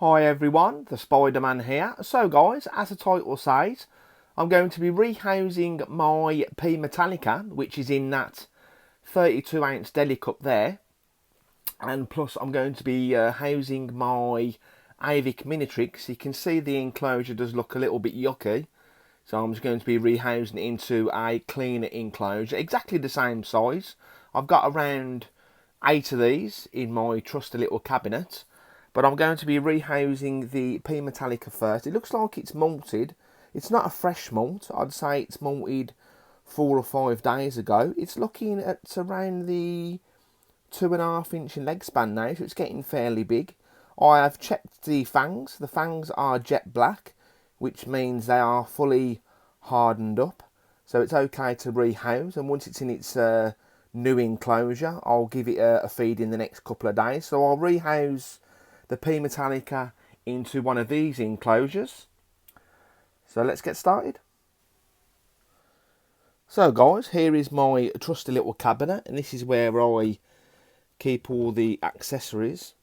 Hi everyone, the Spiderman here. So guys, as the title says, I'm going to be rehousing my Metallica, which is in that 32 ounce deli cup there. And plus I'm going to be housing my Avicularia Minatrix. You can see the enclosure does look a little bit yucky. So I'm just going to be rehousing it into a cleaner enclosure, exactly the same size. I've got around 8 of these in my trusty little cabinet. But I'm going to be rehousing the Metallica first. It looks like it's malted. It's not a fresh malt. I'd say it's malted 4 or 5 days ago. It's looking at around the 2.5 inch in leg span now, so it's getting fairly big. I have checked the fangs. The fangs are jet black, which means they are fully hardened up. So it's okay to rehouse, and once it's in its new enclosure, I'll give it a feed in the next couple of days. So I'll rehouse the Metallica into one of these enclosures. So let's get started. So guys, here is my trusty little cabinet, and this is where I keep all the accessories.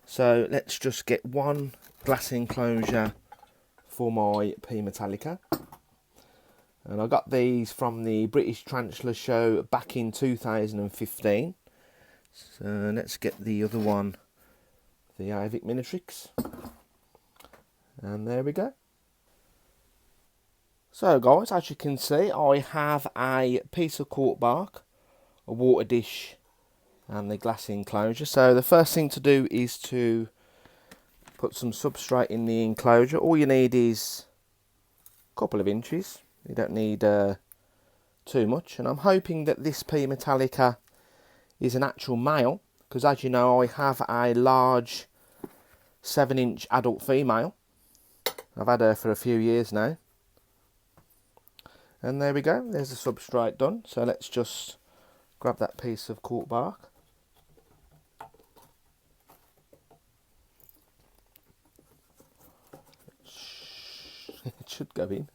So let's just get one glass enclosure for my Metallica. And I got these from the British Tarantula show back in 2015. So let's get the other one, the Avicularia Minatrix, and there we go. So guys, as you can see, I have a piece of cork bark, a water dish, and the glass enclosure. So the first thing to do is to put some substrate in the enclosure. All you need is a couple of inches. You don't need too much. And I'm hoping that this Metallica is an actual male, because as you know, I have a large 7-inch adult female. I've had her for a few years now. And there we go, there's the substrate done. So let's just grab that piece of cork bark. It should go in.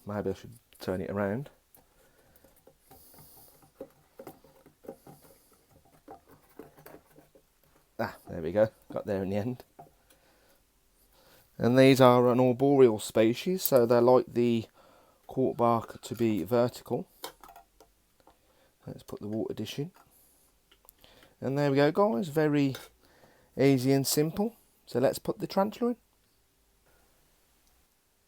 Maybe I should turn it around. Ah, there we go, got there in the end. And these are an arboreal species, so they like the cork bark to be vertical. Let's put the water dish in. And there we go guys, very easy and simple. So let's put the tarantula in.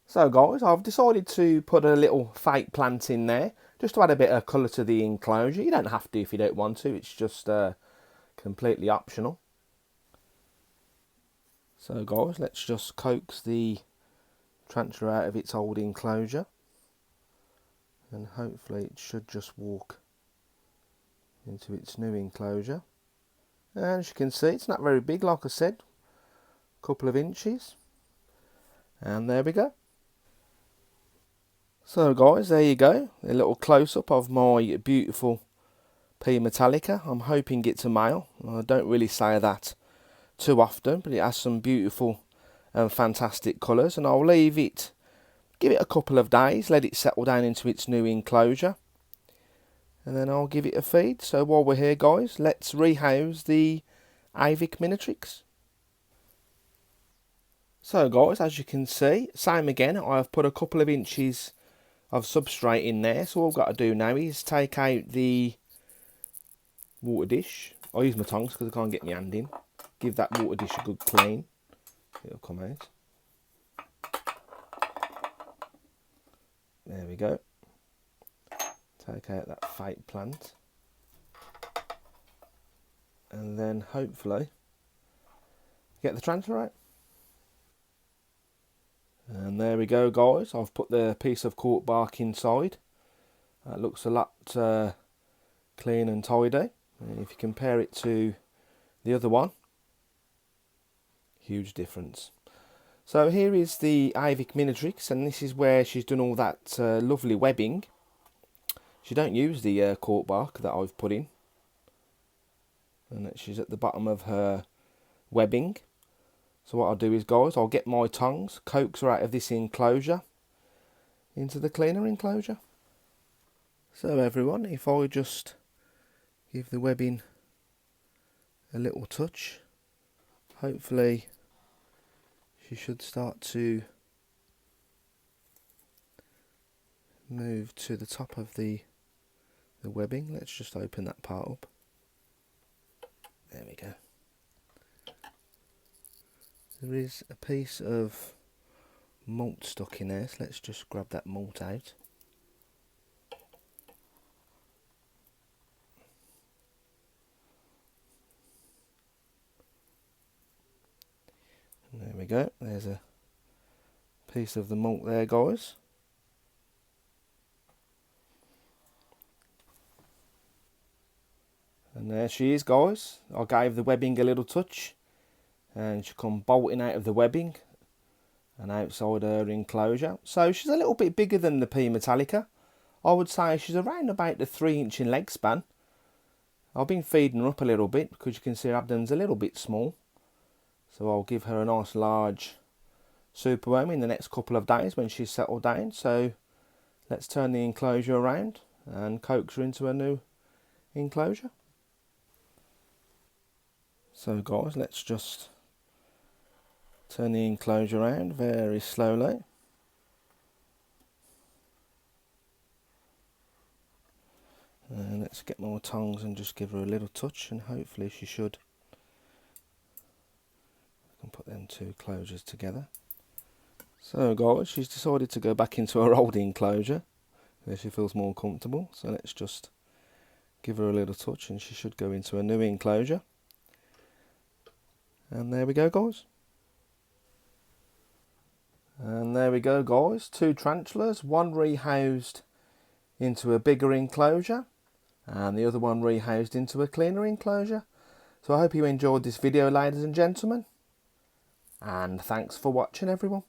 So guys, I've decided to put a little fake plant in there, just to add a bit of colour to the enclosure. You don't have to if you don't want to, it's just completely optional. So guys, let's just coax the tarantula out of its old enclosure, and hopefully it should just walk into its new enclosure. And as you can see, it's not very big, like I said, a couple of inches, and there we go. So guys, there you go, a little close-up of my beautiful Metallica. I'm hoping it's a male. I don't really say that too often, but it has some beautiful and fantastic colours, and I'll leave it, give it a couple of days, let it settle down into its new enclosure, and then I'll give it a feed. So while we're here guys, let's rehouse the Avicularia Minatrix. So guys, as you can see, same again, I've put a couple of inches of substrate in there. So all I've got to do now is take out the water dish. I use my tongs because I can't get my hand in. Give that water dish a good clean. It'll come out. There we go. Take out that fake plant. And then hopefully get the tarantula out. And there we go guys, I've put the piece of cork bark inside. That looks a lot clean and tidy. And if you compare it to the other one, huge difference. So here is the Avicularia Minatrix, and this is where she's done all that lovely webbing. She don't use the cork bark that I've put in, and she's at the bottom of her webbing. So what I'll do is guys, I'll get my tongs, coax her out of this enclosure into the cleaner enclosure. So everyone, if I just give the webbing a little touch, hopefully she should start to move to the top of the webbing. Let's just open that part up. There we go. There is a piece of malt stuck in there, so let's just grab that malt out. And there we go, there's a piece of the malt there, guys. And there she is, guys. I gave the webbing a little touch and she come bolting out of the webbing and outside her enclosure. So she's a little bit bigger than the P Metallica. I would say she's around about the 3-inch in leg span. I've been feeding her up a little bit because you can see her abdomen's a little bit small. So I'll give her a nice large superworm in the next couple of days when she's settled down. So let's turn the enclosure around and coax her into a new enclosure. So guys, let's just turn the enclosure around very slowly. And let's get more tongs and just give her a little touch, and hopefully she should. I can put them two closures together. So guys, she's decided to go back into her old enclosure where she feels more comfortable. So let's just give her a little touch and she should go into a new enclosure. And there we go, guys. And there we go, guys. 2 tarantulas, one rehoused into a bigger enclosure and the other one rehoused into a cleaner enclosure. So I hope you enjoyed this video, ladies and gentlemen. And thanks for watching, everyone.